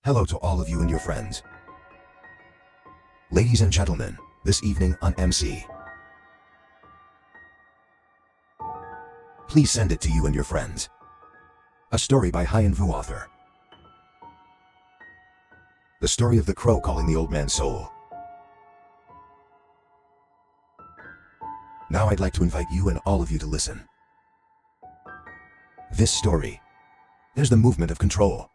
Hello to all of you and your friends. Ladies and gentlemen, this evening on MC. Please send it to you and your friends. A story by Hien Vu author. The story of the crow calling the old man's soul. Now I'd like to invite you and all of you to listen. This story. There's the movement of control.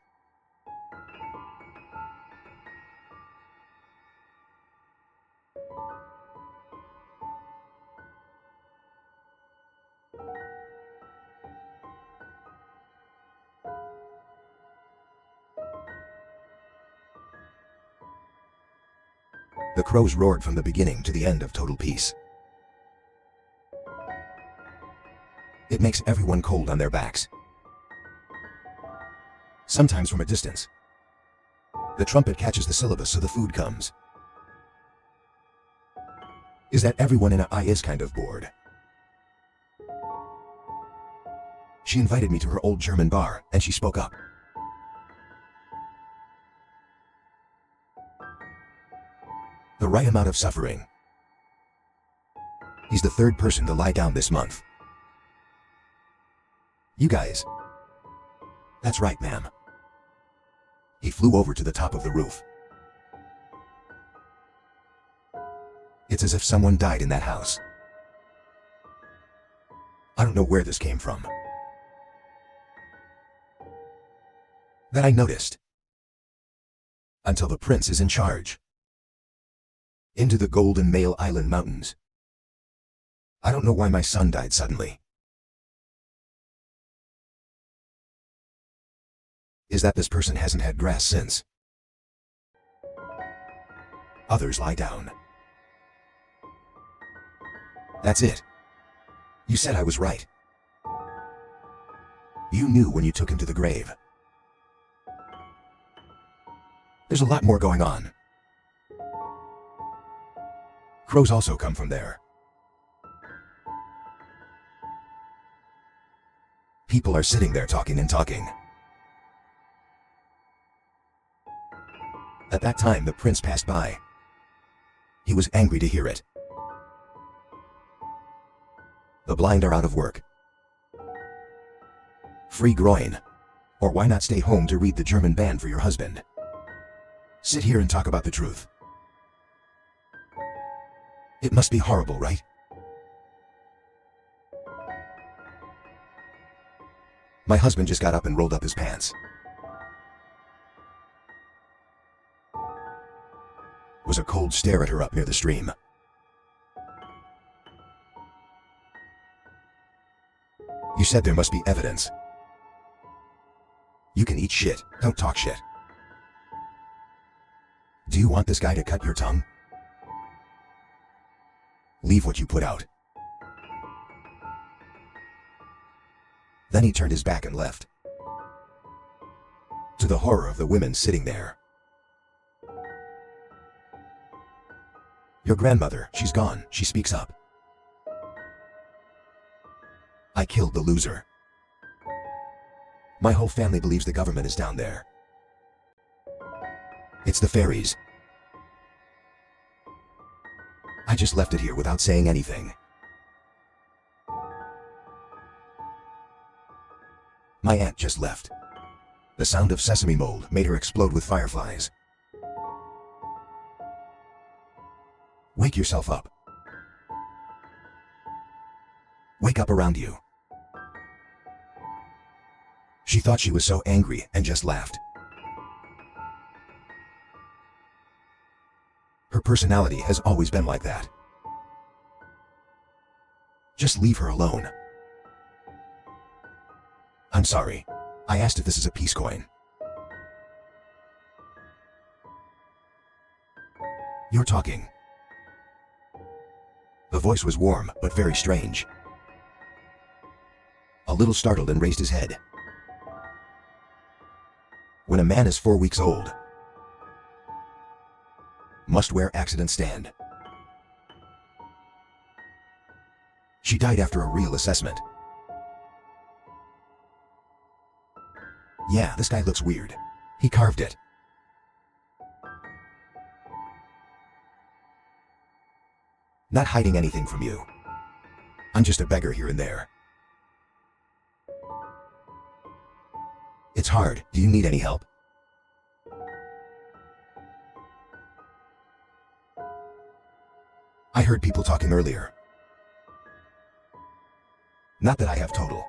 The crows roared from the beginning to the end of Total Peace. It makes everyone cold on their backs. Sometimes from a distance. The trumpet catches the syllabus so the food comes. Is that everyone in a I is kind of bored. She invited me to her old German bar, and she spoke up. The right amount of suffering. He's the third person to lie down this month. You guys. That's right, ma'am. He flew over to the top of the roof. It's as if someone died in that house. I don't know where this came from. That I noticed. Until the prince is in charge. Into the Golden Mail Island Mountains. I don't know why my son died suddenly. Is that this person hasn't had grass since. Others lie down. That's it. You said I was right. You knew when you took him to the grave. There's a lot more going on. Crows also come from there. People are sitting there talking and talking. At that time the prince passed by. He was angry to hear it. The blind are out of work. Free groin. Or why not stay home to read the German band for your husband? Sit here and talk about the truth. It must be horrible, right? My husband just got up and rolled up his pants. Was a cold stare at her up near the stream. You said there must be evidence. You can eat shit, don't talk shit. Do you want this guy to cut your tongue? Leave what you put out. Then he turned his back and left. To the horror of the women sitting there. Your grandmother, she's gone, she speaks up. I killed the loser. My whole family believes the government is down there. It's the fairies. I just left it here without saying anything. My aunt just left. The sound of sesame mold made her explode with fireflies. Wake yourself up. Wake up around you. She thought she was so angry and just laughed. Her personality has always been like that. Just leave her alone. I'm sorry. I asked if this is a peace coin. You're talking. The voice was warm, but very strange. A little startled and raised his head. When a man is 4 weeks old, must wear accident stand. She died after a real assessment. Yeah, this guy looks weird. He carved it. Not hiding anything from you. I'm just a beggar here and there. It's hard. Do you need any help? I heard people talking earlier. Not that I have total.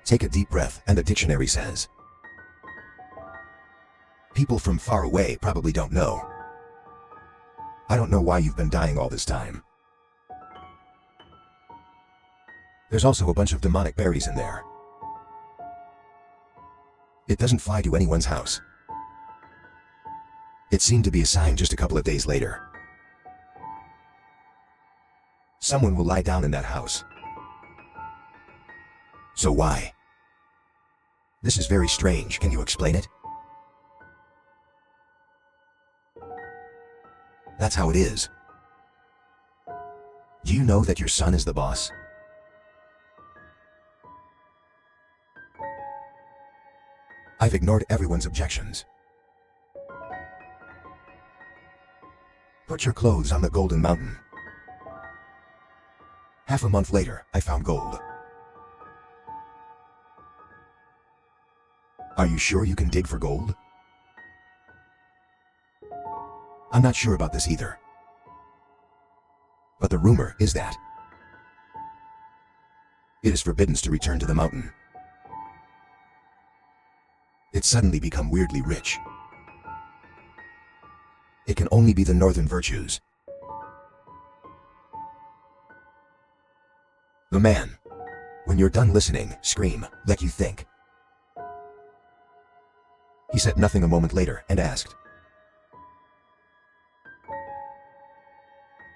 Take a deep breath, and the dictionary says. People from far away probably don't know. I don't know why you've been dying all this time. There's also a bunch of demonic berries in there. It doesn't fly to anyone's house. It seemed to be a sign just a couple of days later. Someone will lie down in that house. So why? This is very strange. Can you explain it? That's how it is. Do you know that your son is the boss? I've ignored everyone's objections. Put your clothes on the Golden Mountain. Half a month later, I found gold. Are you sure you can dig for gold? I'm not sure about this either. But the rumor is that it is forbidden to return to the mountain. It's suddenly become weirdly rich. It can only be the northern virtues. The man. When you're done listening, scream, like you think. He said nothing a moment later and asked.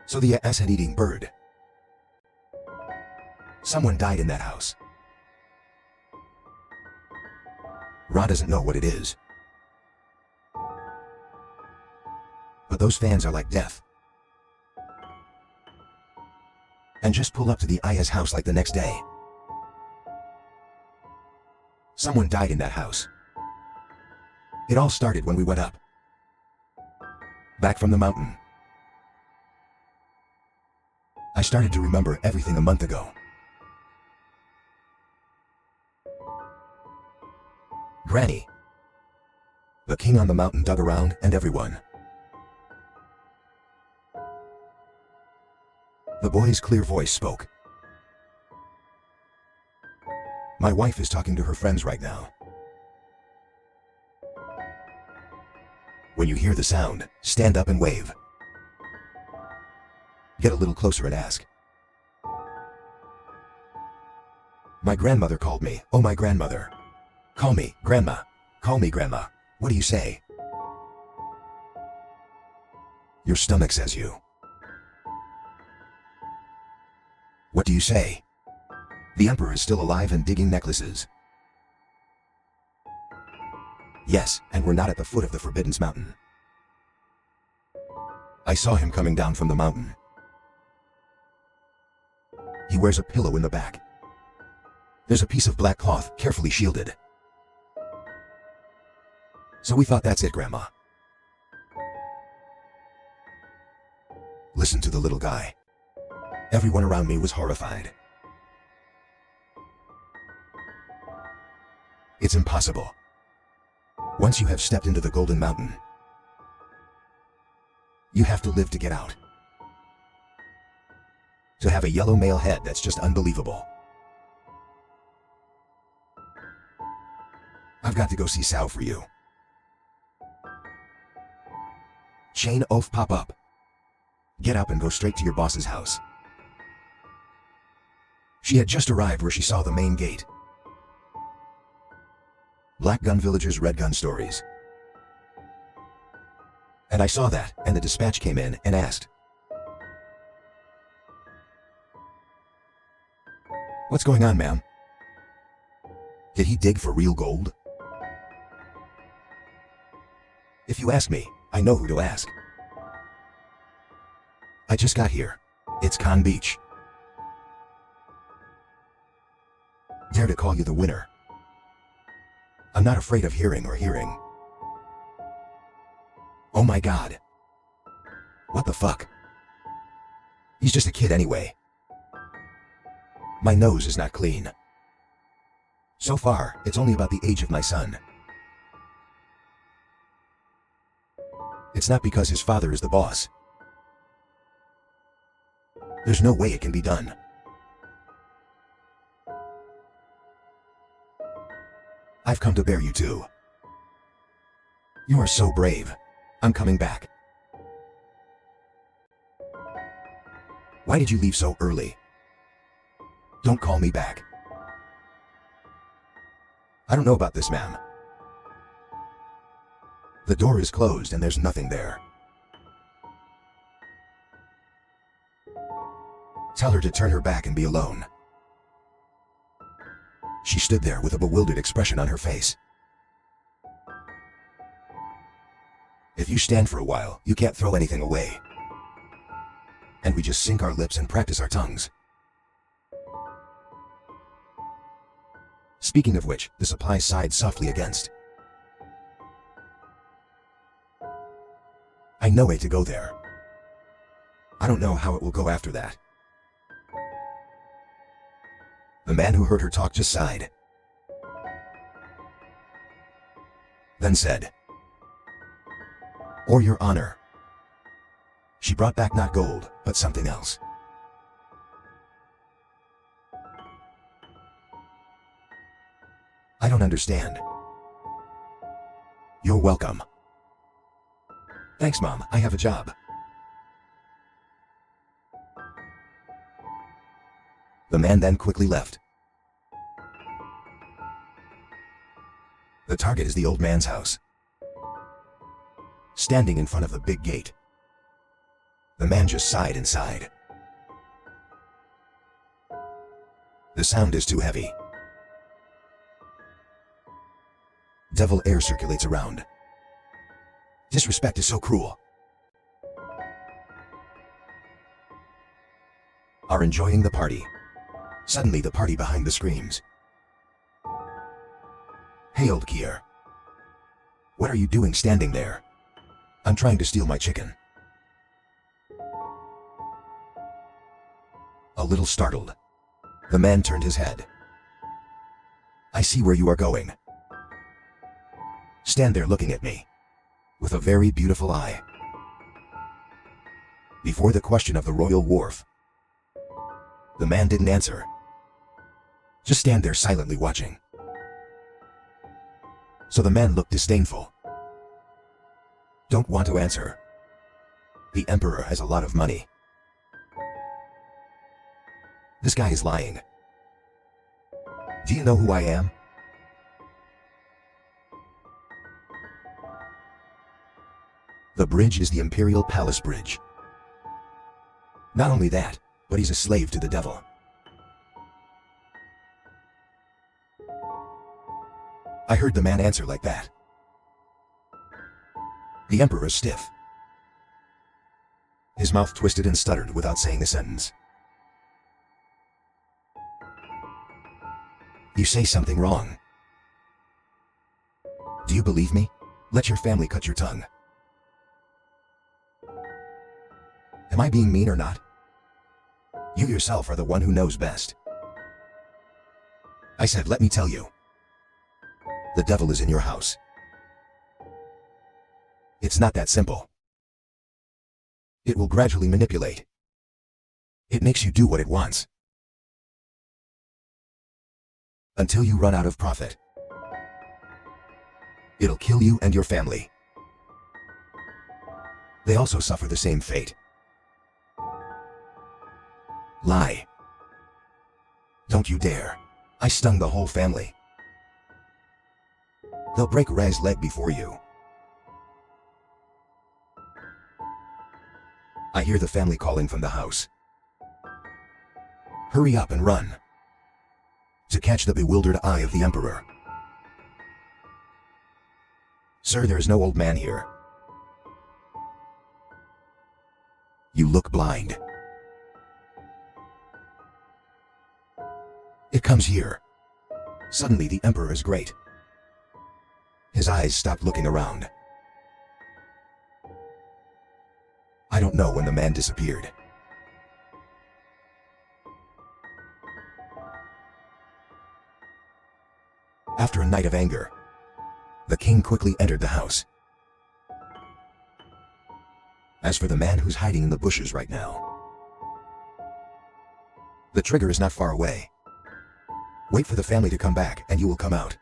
So the acid-eating bird. Someone died in that house. Ra doesn't know what it is. But those fans are like death. And just pull up to the Aya's house like the next day. Someone died in that house. It all started when we went up. Back from the mountain. I started to remember everything a month ago. Granny. The king on the mountain dug around and everyone. The boy's clear voice spoke. My wife is talking to her friends right now. When you hear the sound, stand up and wave. Get a little closer and ask. My grandmother called me. Oh, my grandmother. Call me, Grandma. Call me, Grandma. What do you say? Your stomach says you. What do you say? The Emperor is still alive and digging necklaces. Yes, and we're not at the foot of the Forbidden Mountain. I saw him coming down from the mountain. He wears a pillow in the back. There's a piece of black cloth, carefully shielded. So we thought that's it, Grandma. Listen to the little guy. Everyone around me was horrified. It's impossible. Once you have stepped into the Golden Mountain, you have to live to get out. To have a yellow male head, that's just unbelievable. I've got to go see Sao for you. Chain oaf pop up. Get up and go straight to your boss's house. She had just arrived where she saw the main gate. Black Gun Villagers, Red Gun Stories. And I saw that, and the dispatch came in and asked, "What's going on, ma'am? Did he dig for real gold?" If you ask me, I know who to ask. I just got here. It's Khan Beach. Dare to call you the winner. I'm not afraid of hearing or hearing. Oh my god. What the fuck? He's just a kid anyway. My nose is not clean. So far, it's only about the age of my son. It's not because his father is the boss. There's no way it can be done. I've come to bear you too. You are so brave. I'm coming back. Why did you leave so early? Don't call me back. I don't know about this, ma'am. The door is closed and there's nothing there. Tell her to turn her back and be alone. She stood there with a bewildered expression on her face. If you stand for a while, you can't throw anything away. And we just sink our lips and practice our tongues. Speaking of which, the supply sighed softly against. I know way to go there. I don't know how it will go after that. The man who heard her talk just sighed. Then said, "Or your honor." She brought back not gold, but something else. I don't understand. You're welcome. Thanks, Mom, I have a job. The man then quickly left. The target is the old man's house. Standing in front of the big gate. The man just sighed and sighed. The sound is too heavy. Devil air circulates around. Disrespect is so cruel. Are enjoying the party. Suddenly the party behind the screams. Hey, old Kier. What are you doing standing there? I'm trying to steal my chicken. A little startled, the man turned his head. I see where you are going. Stand there looking at me, with a very beautiful eye. Before the question of the royal wharf, the man didn't answer. Just stand there silently watching. So the man looked disdainful. Don't want to answer. The emperor has a lot of money. This guy is lying. Do you know who I am? The bridge is the Imperial Palace Bridge. Not only that, but he's a slave to the devil. I heard the man answer like that. The emperor's stiff. His mouth twisted and stuttered without saying a sentence. You say something wrong. Do you believe me? Let your family cut your tongue. Am I being mean or not? You yourself are the one who knows best. I said, let me tell you. The devil is in your house. It's not that simple. It will gradually manipulate. It makes you do what it wants. Until you run out of profit. It'll kill you and your family. They also suffer the same fate. Lie. Don't you dare. I stung the whole family. They'll break Raz's leg before you. I hear the family calling from the house. Hurry up and run. To catch the bewildered eye of the emperor. Sir, there is no old man here. You look blind. It comes here. Suddenly the emperor is great. His eyes stopped looking around. don't know when the man disappeared. After a night of anger, the king quickly entered the house. As for the man who's hiding in the bushes right now, the trigger is not far away. Wait for the family to come back and you will come out.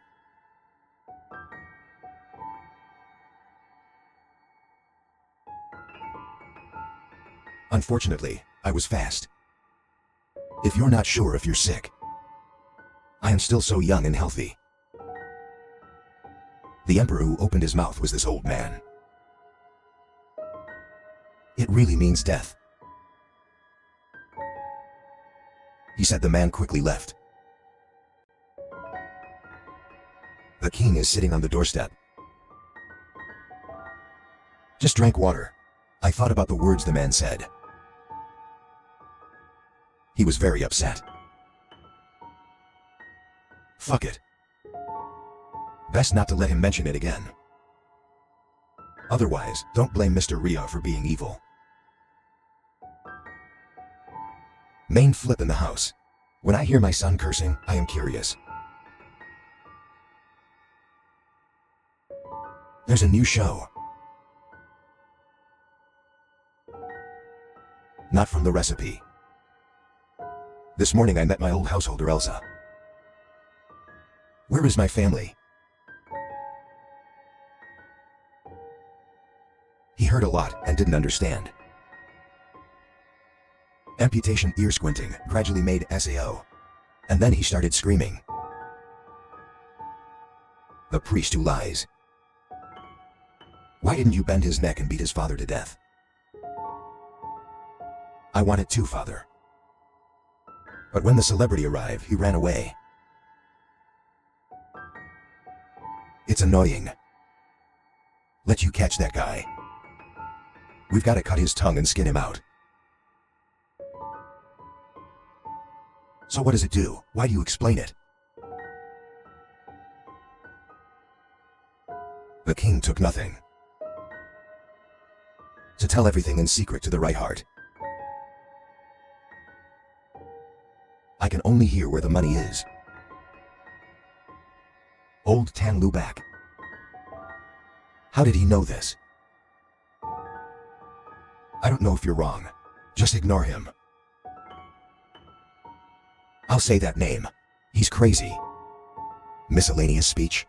Unfortunately, I was fast. If you're not sure if you're sick, I am still so young and healthy. The emperor who opened his mouth was this old man. It really means death. He said. The man quickly left. The king is sitting on the doorstep. Just drank water. I thought about the words the man said. He was very upset. Fuck it. Best not to let him mention it again. Otherwise, don't blame Mr. Ria for being evil. Main flip in the house. When I hear my son cursing, I am curious. There's a new show. Not from the recipe. This morning I met my old householder Elsa. Where is my family? He heard a lot and didn't understand. Amputation, ear squinting, gradually made SAO. And then he started screaming. The priest who lies. Why didn't you bend his neck and beat his father to death? I wanted to, father. But when the celebrity arrived, he ran away. It's annoying. Let you catch that guy. We've got to cut his tongue and skin him out. So what does it do? Why do you explain it? The king took nothing. To tell everything in secret to the right heart. I can only hear where the money is. Old Tan Lu back. How did he know this? I don't know if you're wrong. Just ignore him. I'll say that name. He's crazy. Miscellaneous speech.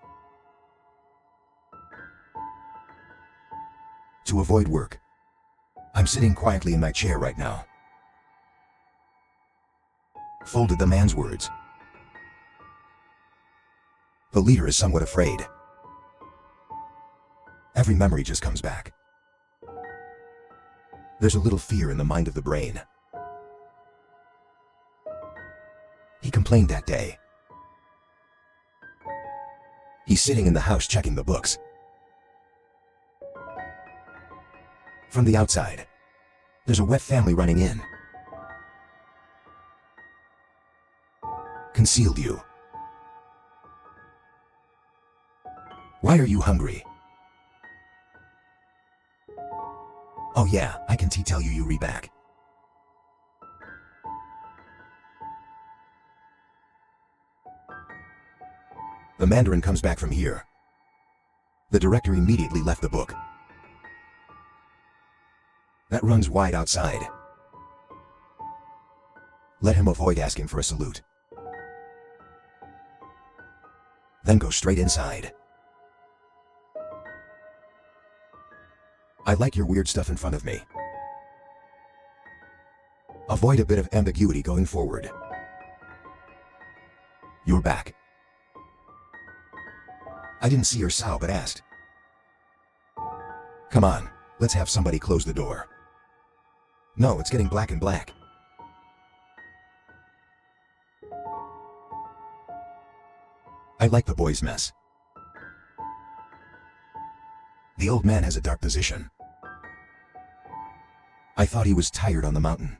To avoid work, I'm sitting quietly in my chair right now. Folded the man's words. The leader is somewhat afraid. Every memory just comes back. There's a little fear in the mind of the brain. He complained that day. He's sitting in the house checking the books. From the outside, there's a wet family running in. Concealed you. Why are you hungry? Oh yeah, I can tell you Yuri back. The Mandarin comes back from here. The director immediately left the book. That runs wide outside. Let him avoid asking for a salute. Then go straight inside. I like your weird stuff in front of me. Avoid a bit of ambiguity going forward. You're back. I didn't see your sow but asked. Come on, let's have somebody close the door. No, it's getting black and black. I like the boy's mess. The old man has a dark position. I thought he was tired on the mountain.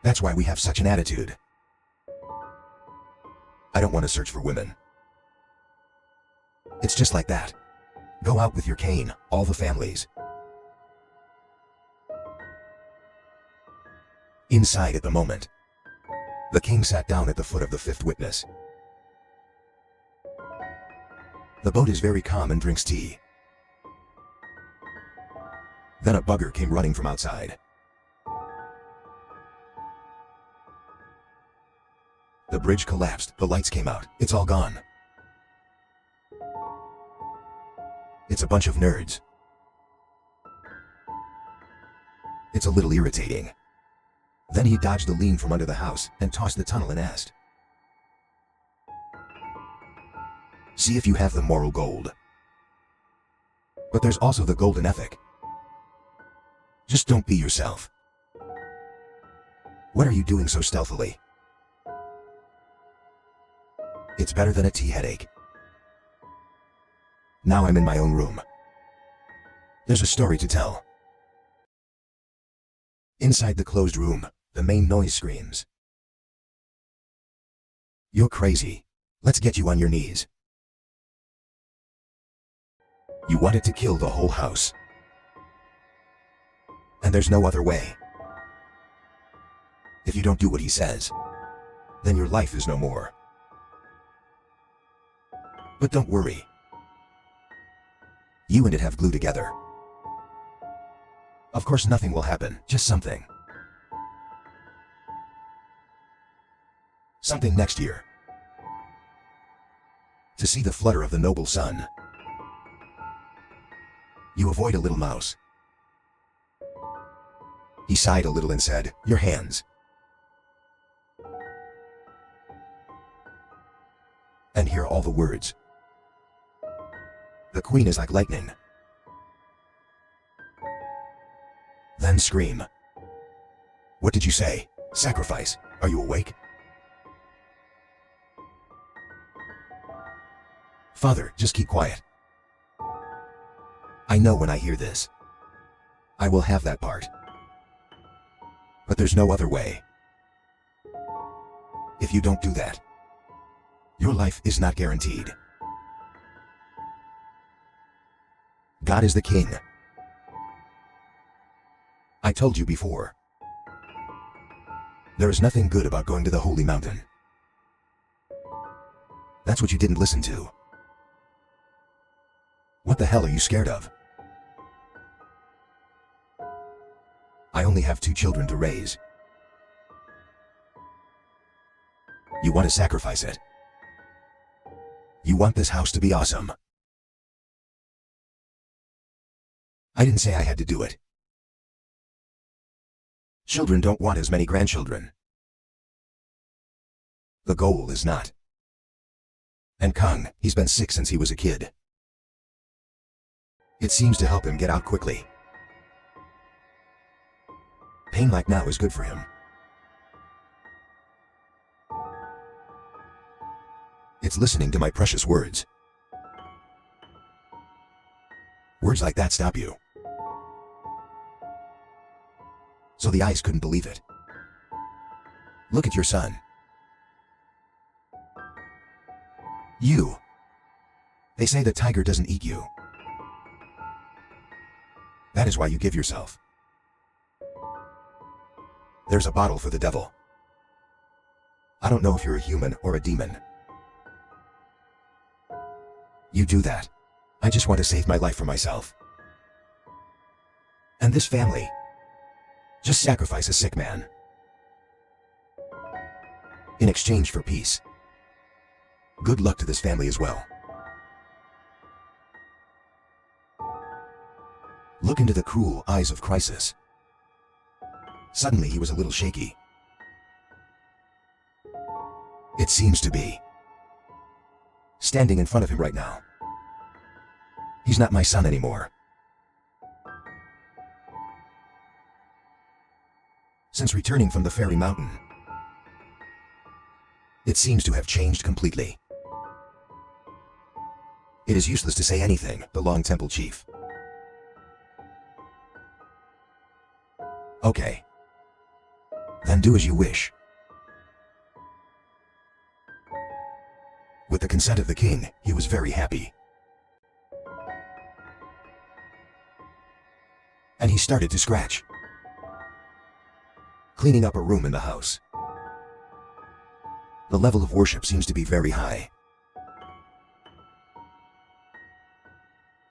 That's why we have such an attitude. I don't want to search for women. It's just like that. Go out with your cane, all the families. Inside at the moment, the king sat down at the foot of the fifth witness. The boat is very calm and drinks tea. Then a bugger came running from outside. The bridge collapsed, the lights came out, it's all gone. It's a bunch of nerds. It's a little irritating. Then he dodged the lean from under the house and tossed the tunnel and asked, "See if you have the moral gold. But there's also the golden ethic. Just don't be yourself. What are you doing so stealthily? It's better than a tea headache." Now I'm in my own room. There's a story to tell. Inside the closed room, the main noise screams, "You're crazy. Let's get you on your knees. You wanted to kill the whole house. And there's no other way. If you don't do what he says, then your life is no more. But don't worry. You and it have glue together. Of course nothing will happen, just something. Something next year. To see the flutter of the noble sun. You avoid a little mouse." He sighed a little and said, "Your hands." And hear all the words. The queen is like lightning. Then scream. "What did you say? Sacrifice. Are you awake?" "Father, just keep quiet. I know when I hear this, I will have that part. But there's no other way. If you don't do that, your life is not guaranteed. God is the king. I told you before. There is nothing good about going to the holy mountain. That's what you didn't listen to. What the hell are you scared of? I only have 2 children to raise. You want to sacrifice it. You want this house to be awesome. I didn't say I had to do it. Children don't want as many grandchildren. The goal is not. And Kung, he's been sick since he was a kid. It seems to help him get out quickly. Pain like now is good for him. It's listening to my precious words. Words like that stop you. So the eyes couldn't believe it. Look at your son. You. They say the tiger doesn't eat you. That is why you give yourself. There's a bottle for the devil. I don't know if you're a human or a demon. You do that. I just want to save my life for myself. And this family. Just sacrifice a sick man. In exchange for peace. Good luck to this family as well. Look into the cruel eyes of Crisis. Suddenly he was a little shaky. It seems to be. Standing in front of him right now. He's not my son anymore. Since returning from the Fairy Mountain, it seems to have changed completely. It is useless to say anything, the Long Temple Chief. Okay. Then do as you wish. With the consent of the king, he was very happy. and he started to scratch, cleaning up a room in the house. The level of worship seems to be very high.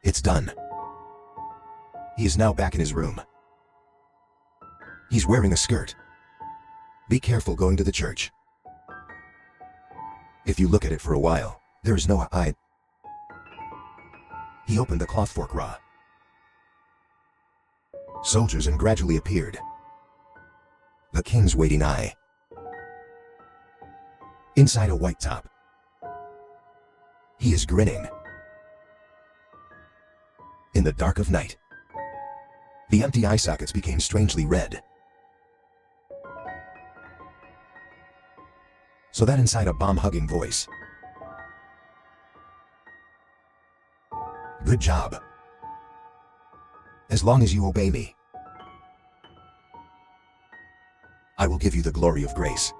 It's done. He is now back in his room. He's wearing a skirt. Be careful going to the church. If you look at it for a while, there is no eye. He opened the cloth fork raw. Soldiers and gradually appeared. The king's waiting eye. Inside a white top. He is grinning. In the dark of night, the empty eye sockets became strangely red. So that inside a bomb-hugging voice. Good job. As long as you obey me, I will give you the glory of grace.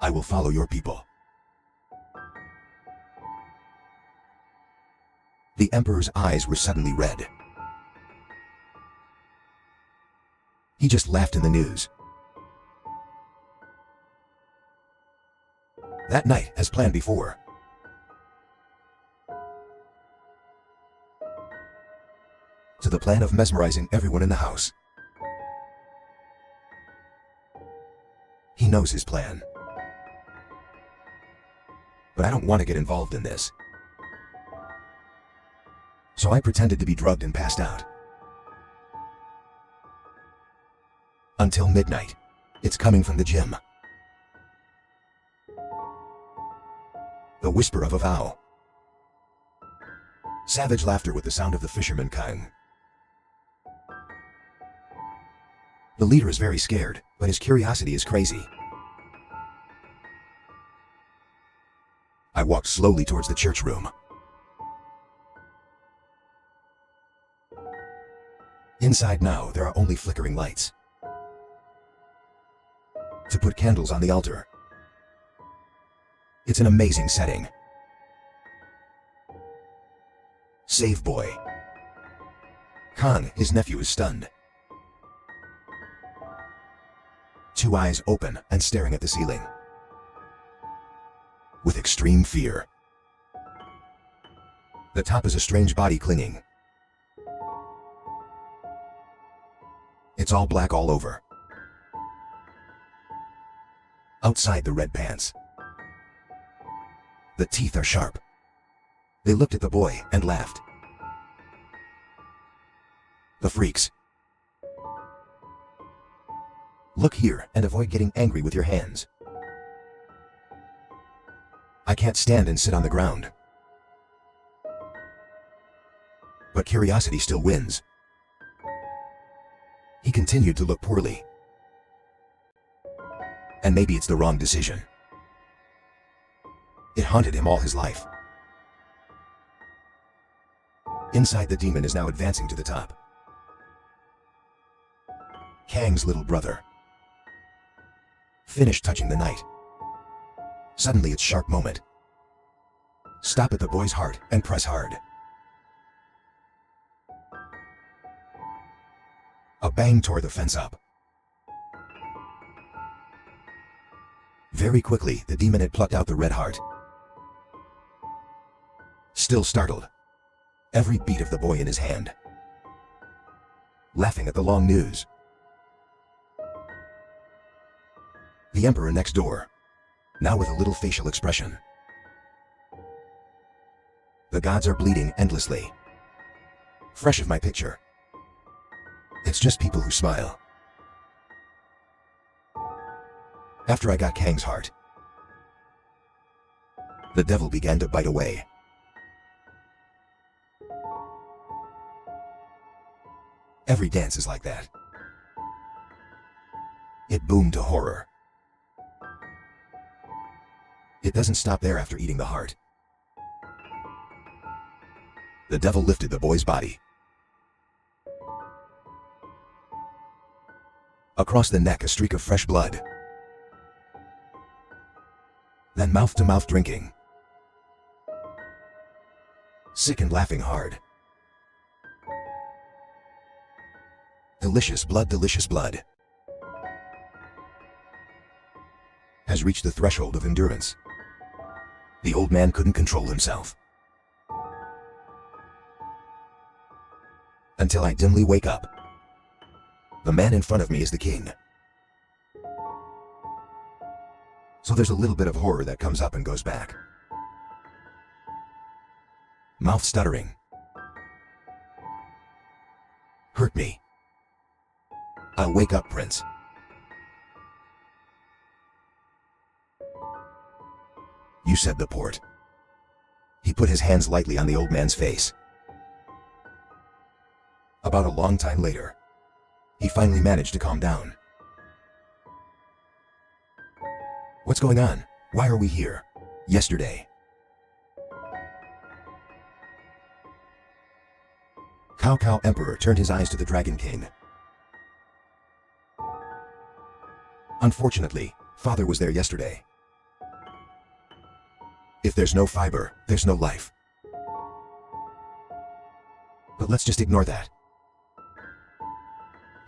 I will follow your people. The emperor's eyes were suddenly red. He just laughed in the news. That night, as planned before, to the plan of mesmerizing everyone in the house. He knows his plan. But I don't want to get involved in this. So I pretended to be drugged and passed out. Until midnight. It's coming from the gym. The whisper of a vow. Savage laughter with the sound of the fisherman Kang. The leader is very scared, but his curiosity is crazy. I walked slowly towards the church room. Inside now, there are only flickering lights. To put candles on the altar. It's an amazing setting. Save boy. Kang, his nephew, is stunned. Two eyes open and staring at the ceiling. With extreme fear. The top is a strange body clinging. It's all black all over. Outside the red pants. The teeth are sharp. They looked at the boy and laughed. The freaks. Look here and avoid getting angry with your hands. I can't stand and sit on the ground. But curiosity still wins. He continued to look poorly. And maybe it's the wrong decision. It haunted him all his life. Inside, the demon is now advancing to the top. Kang's little brother. Finished touching the knight. Suddenly its sharp moment. Stop at the boy's heart and press hard. A bang tore the fence up. Very quickly, the demon had plucked out the red heart. Still startled. Every beat of the boy in his hand. Laughing at the long news. The emperor next door. Now with a little facial expression. The gods are bleeding endlessly. Fresh of my picture. It's just people who smile. After I got Kang's heart, the devil began to bite away. Every dance is like that. It boomed to horror. It doesn't stop there after eating the heart. The devil lifted the boy's body. Across the neck, a streak of fresh blood. Then mouth-to-mouth drinking. sick and laughing hard. Delicious blood, has reached the threshold of endurance. The old man couldn't control himself. Until I dimly wake up. The man in front of me is the king. So there's a little bit of horror that comes up and goes back. Mouth stuttering. Hurt me. I'll wake up, Prince. You said the port. He put his hands lightly on the old man's face. About a long time later, he finally managed to calm down. What's going on? Why are we here? Yesterday. Cao Cao Emperor turned his eyes to the Dragon King. Unfortunately, Father was there yesterday. If there's no fiber, there's no life. But let's just ignore that.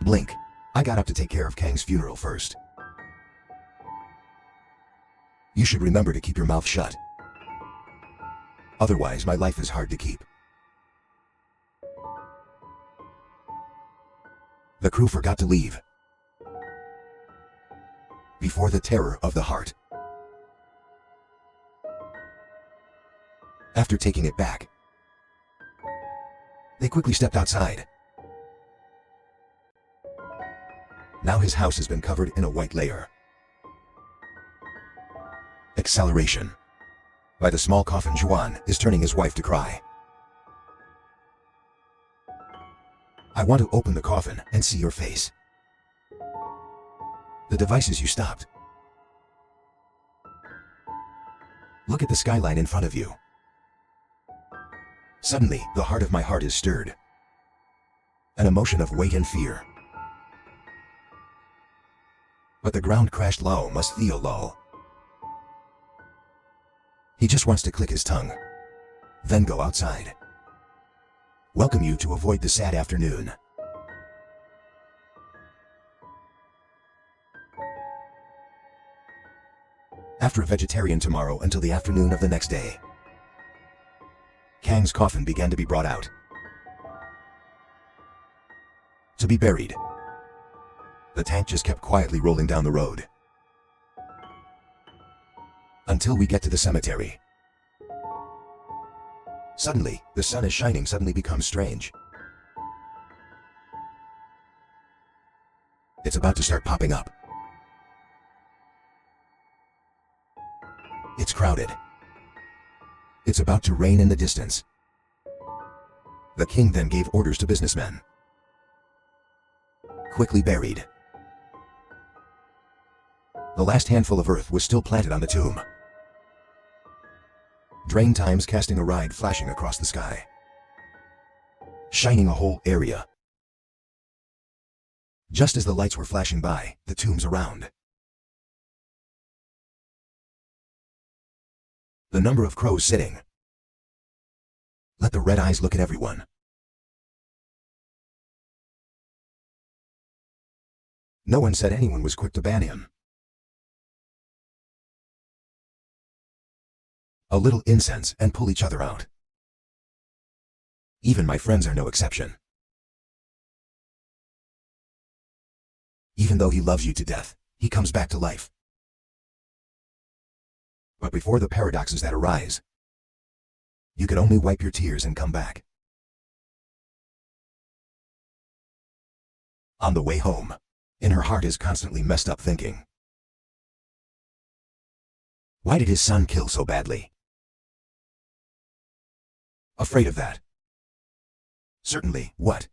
Blink. I got up to take care of Kang's funeral first. You should remember to keep your mouth shut. Otherwise, my life is hard to keep. The crew forgot to leave. Before the terror of the heart. After taking it back, they quickly stepped outside. Now his house has been covered in a white layer. Acceleration. By the small coffin, Juan is turning his wife to cry. I want to open the coffin and see your face. The devices you stopped. Look at the skyline in front of you. Suddenly, the heart of my heart is stirred. An emotion of weight and fear. But the ground crashed low, must Theo low. He just wants to click his tongue. Then go outside. Welcome you to avoid the sad afternoon. After a vegetarian tomorrow until the afternoon of the next day. Kang's coffin began to be brought out. To be buried. The tank just kept quietly rolling down the road. Until we get to the cemetery. Suddenly, the sun is shining suddenly becomes strange. It's about to start popping up. It's crowded. It's about to rain in the distance. The king then gave orders to businessmen. Quickly buried. The last handful of earth was still planted on the tomb. Drain times casting a ride flashing across the sky. Shining a whole area. Just as the lights were flashing by, the tombs around. The number of crows sitting. Let the red eyes look at everyone. No one said anyone was quick to ban him. A little incense and pull each other out. Even my friends are no exception. Even though he loves you to death, he comes back to life. But before the paradoxes that arise, you can only wipe your tears and come back. On the way home, in her heart is constantly messed up thinking. Why did his son kill so badly? Afraid of that. Certainly, what?